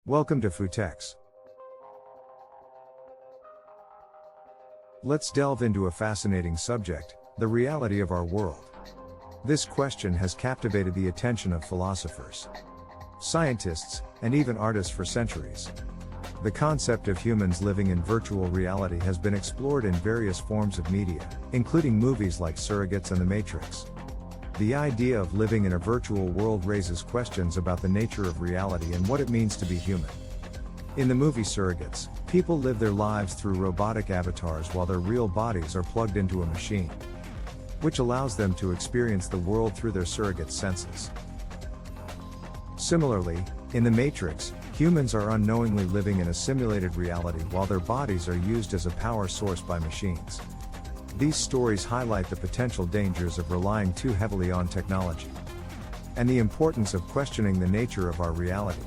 Welcome to Futex. Let's delve into a fascinating subject, the reality of our world. This question has captivated the attention of philosophers, scientists, and even artists for centuries. The concept of humans living in virtual reality has been explored in various forms of media, including movies like Surrogates and The Matrix. The idea of living in a virtual world raises questions about the nature of reality and what it means to be human. In the movie Surrogates, people live their lives through robotic avatars while their real bodies are plugged into a machine, which allows them to experience the world through their surrogate senses. Similarly, in The Matrix, humans are unknowingly living in a simulated reality while their bodies are used as a power source by machines. These stories highlight the potential dangers of relying too heavily on technology, and the importance of questioning the nature of our reality.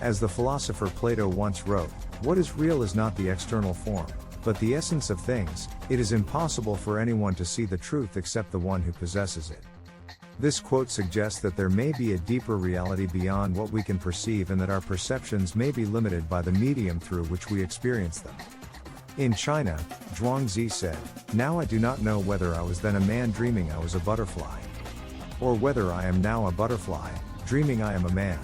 As the philosopher Plato once wrote, "What is real is not the external form, but the essence of things. It is impossible for anyone to see the truth except the one who possesses it." This quote suggests that there may be a deeper reality beyond what we can perceive and that our perceptions may be limited by the medium through which we experience them. In China, Zhuangzi said, "Now I do not know whether I was then a man dreaming I was a butterfly, or whether I am now a butterfly, dreaming I am a man."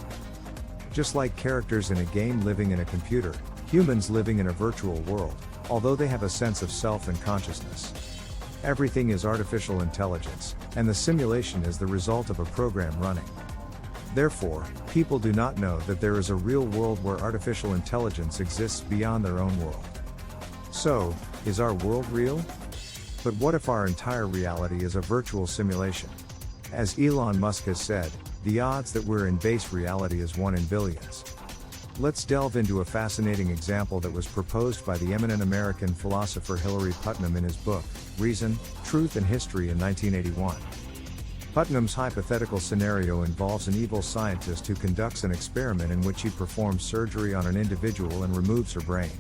Just like characters in a game living in a computer, humans living in a virtual world, although they have a sense of self and consciousness. Everything is artificial intelligence, and the simulation is the result of a program running. Therefore, people do not know that there is a real world where artificial intelligence exists beyond their own world. So, is our world real? But what if our entire reality is a virtual simulation? As Elon Musk has said, the odds that we're in base reality is 1 in billions. Let's delve into a fascinating example that was proposed by the eminent American philosopher Putnam in his book, Reason, Truth and History in 1981. Putnam's hypothetical scenario involves an evil scientist who conducts an experiment in which he performs surgery on an individual and removes her brain.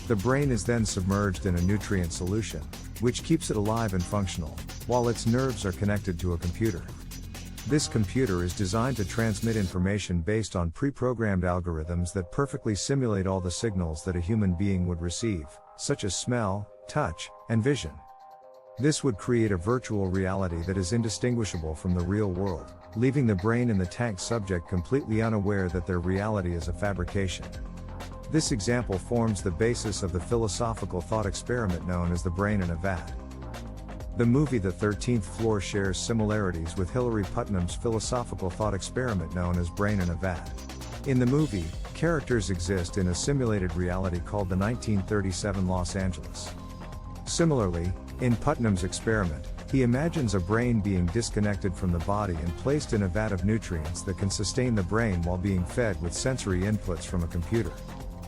The brain is then submerged in a nutrient solution, which keeps it alive and functional, while its nerves are connected to a computer. This computer is designed to transmit information based on pre-programmed algorithms that perfectly simulate all the signals that a human being would receive, such as smell, touch, and vision. This would create a virtual reality that is indistinguishable from the real world, leaving the brain and the tank subject completely unaware that their reality is a fabrication. This example forms the basis of the philosophical thought experiment known as the brain in a vat. The movie The 13th Floor shares similarities with Putnam's philosophical thought experiment known as Brain in a Vat. In the movie, characters exist in a simulated reality called the 1937 Los Angeles. Similarly, in Putnam's experiment, he imagines a brain being disconnected from the body and placed in a vat of nutrients that can sustain the brain while being fed with sensory inputs from a computer.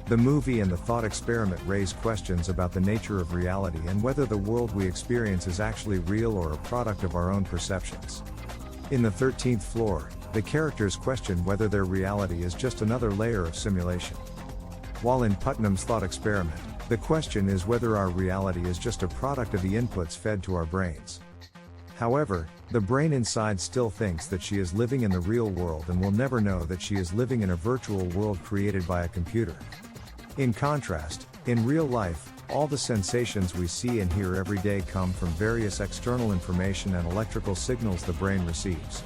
The movie and the thought experiment raise questions about the nature of reality and whether the world we experience is actually real or a product of our own perceptions. In The 13th Floor, the characters question whether their reality is just another layer of simulation. While in Putnam's thought experiment, the question is whether our reality is just a product of the inputs fed to our brains. However, the brain inside still thinks that she is living in the real world and will never know that she is living in a virtual world created by a computer. In contrast, in real life, all the sensations we see and hear every day come from various external information and electrical signals the brain receives.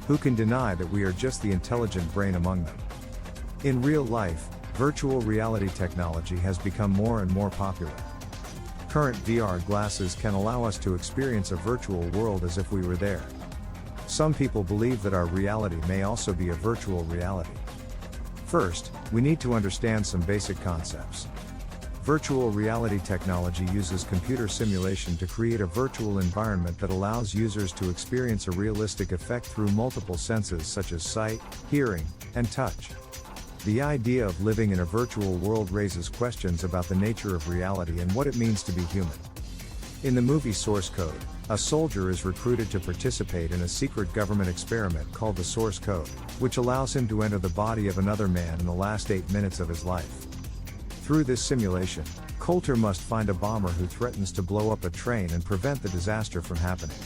Who can deny that we are just the intelligent brain among them? In real life, virtual reality technology has become more and more popular. Current VR glasses can allow us to experience a virtual world as if we were there. Some people believe that our reality may also be a virtual reality. First, we need to understand some basic concepts. Virtual reality technology uses computer simulation to create a virtual environment that allows users to experience a realistic effect through multiple senses such as sight, hearing, and touch. The idea of living in a virtual world raises questions about the nature of reality and what it means to be human. In the movie Source Code, a soldier is recruited to participate in a secret government experiment called the Source Code, which allows him to enter the body of another man in the last 8 minutes of his life. Through this simulation, Coulter must find a bomber who threatens to blow up a train and prevent the disaster from happening.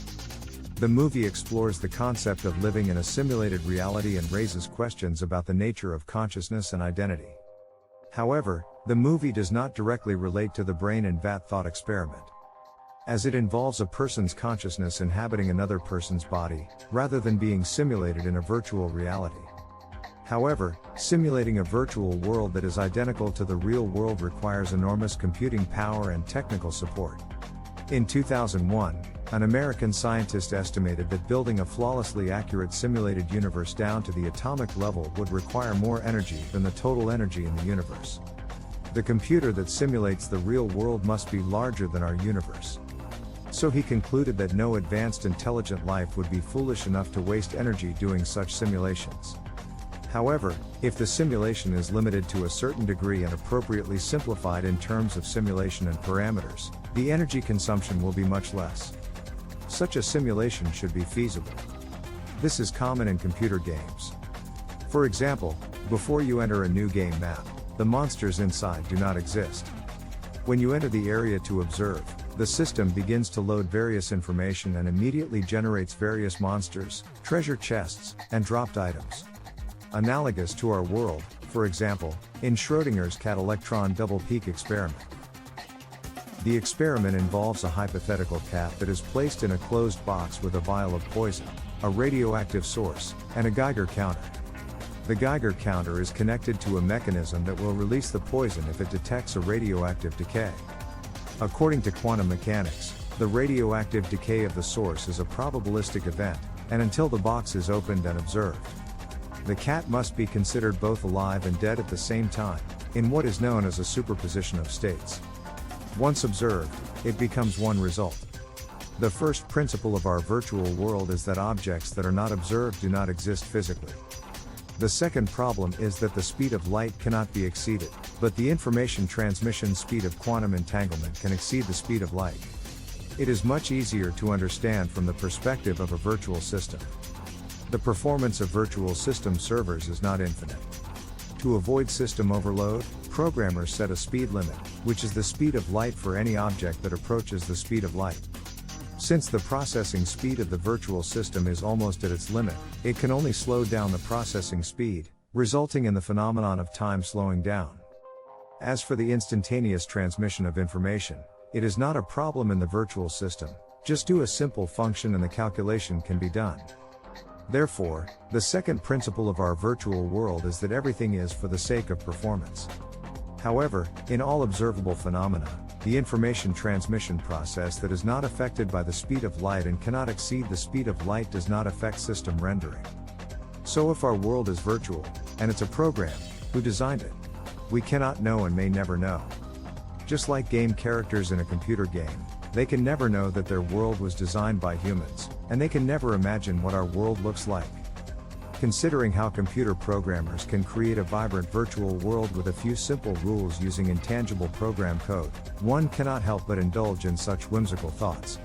The movie explores the concept of living in a simulated reality and raises questions about the nature of consciousness and identity. However, the movie does not directly relate to the brain and vat thought experiment, as it involves a person's consciousness inhabiting another person's body, rather than being simulated in a virtual reality. However, simulating a virtual world that is identical to the real world requires enormous computing power and technical support. In 2001, an American scientist estimated that building a flawlessly accurate simulated universe down to the atomic level would require more energy than the total energy in the universe. The computer that simulates the real world must be larger than our universe. So he concluded that no advanced intelligent life would be foolish enough to waste energy doing such simulations. However, if the simulation is limited to a certain degree and appropriately simplified in terms of simulation and parameters, the energy consumption will be much less. Such a simulation should be feasible. This is common in computer games. For example, before you enter a new game map, the monsters inside do not exist. When you enter the area to observe, the system begins to load various information and immediately generates various monsters, treasure chests, and dropped items. Analogous to our world, for example, in Schrödinger's cat electron double peak experiment. The experiment involves a hypothetical cat that is placed in a closed box with a vial of poison, a radioactive source, and a Geiger counter. The Geiger counter is connected to a mechanism that will release the poison if it detects a radioactive decay. According to quantum mechanics, the radioactive decay of the source is a probabilistic event, and until the box is opened and observed, the cat must be considered both alive and dead at the same time, in what is known as a superposition of states. Once observed, it becomes one result. The first principle of our virtual world is that objects that are not observed do not exist physically. The second problem is that the speed of light cannot be exceeded, but the information transmission speed of quantum entanglement can exceed the speed of light. It is much easier to understand from the perspective of a virtual system. The performance of virtual system servers is not infinite. To avoid system overload, programmers set a speed limit, which is the speed of light for any object that approaches the speed of light. Since the processing speed of the virtual system is almost at its limit, it can only slow down the processing speed, resulting in the phenomenon of time slowing down. As for the instantaneous transmission of information, it is not a problem in the virtual system. Just do a simple function and the calculation can be done. Therefore, the second principle of our virtual world is that everything is for the sake of performance. However, in all observable phenomena, the information transmission process that is not affected by the speed of light and cannot exceed the speed of light does not affect system rendering. So if our world is virtual, and it's a program, who designed it? We cannot know and may never know. Just like game characters in a computer game, they can never know that their world was designed by humans, and they can never imagine what our world looks like. Considering how computer programmers can create a vibrant virtual world with a few simple rules using intangible program code, one cannot help but indulge in such whimsical thoughts.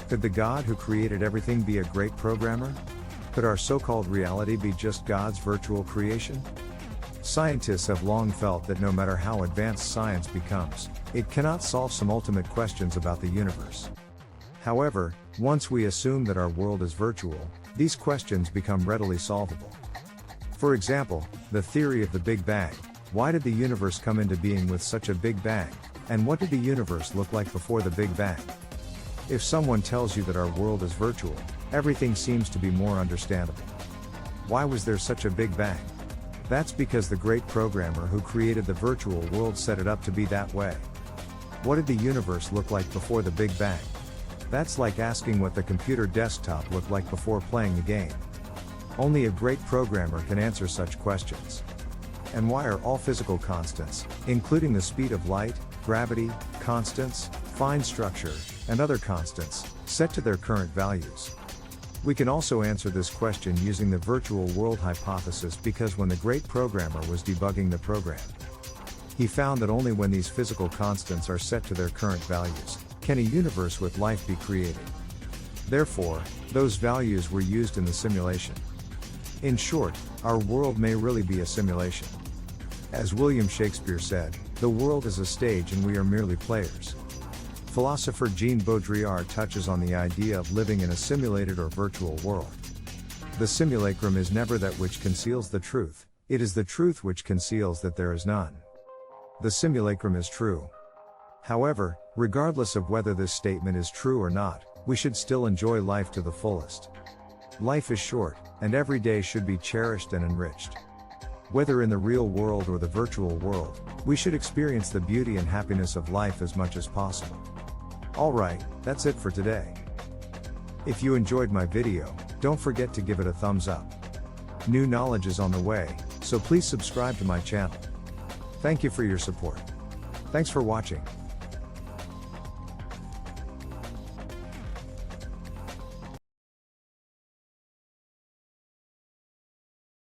Could the God who created everything be a great programmer? Could our so-called reality be just God's virtual creation? Scientists have long felt that no matter how advanced science becomes, it cannot solve some ultimate questions about the universe. However, once we assume that our world is virtual, these questions become readily solvable. For example, the theory of the Big Bang. Why did the universe come into being with such a Big Bang? And what did the universe look like before the Big Bang? If someone tells you that our world is virtual, everything seems to be more understandable. Why was there such a Big Bang? That's because the great programmer who created the virtual world set it up to be that way. What did the universe look like before the Big Bang? That's like asking what the computer desktop looked like before playing the game. Only a great programmer can answer such questions. And why are all physical constants, including the speed of light, gravity, constants, fine structure, and other constants, set to their current values? We can also answer this question using the virtual world hypothesis, because when the great programmer was debugging the program, he found that only when these physical constants are set to their current values, can a universe with life be created. Therefore, those values were used in the simulation. In short, our world may really be a simulation. As William Shakespeare said, the world is a stage and we are merely players. Philosopher Jean Baudrillard touches on the idea of living in a simulated or virtual world. The simulacrum is never that which conceals the truth, it is the truth which conceals that there is none. The simulacrum is true. However, regardless of whether this statement is true or not, we should still enjoy life to the fullest. Life is short, and every day should be cherished and enriched. Whether in the real world or the virtual world, we should experience the beauty and happiness of life as much as possible. Alright, that's it for today. If you enjoyed my video, don't forget to give it a thumbs up. New knowledge is on the way, so please subscribe to my channel. Thank you for your support. Thanks for watching.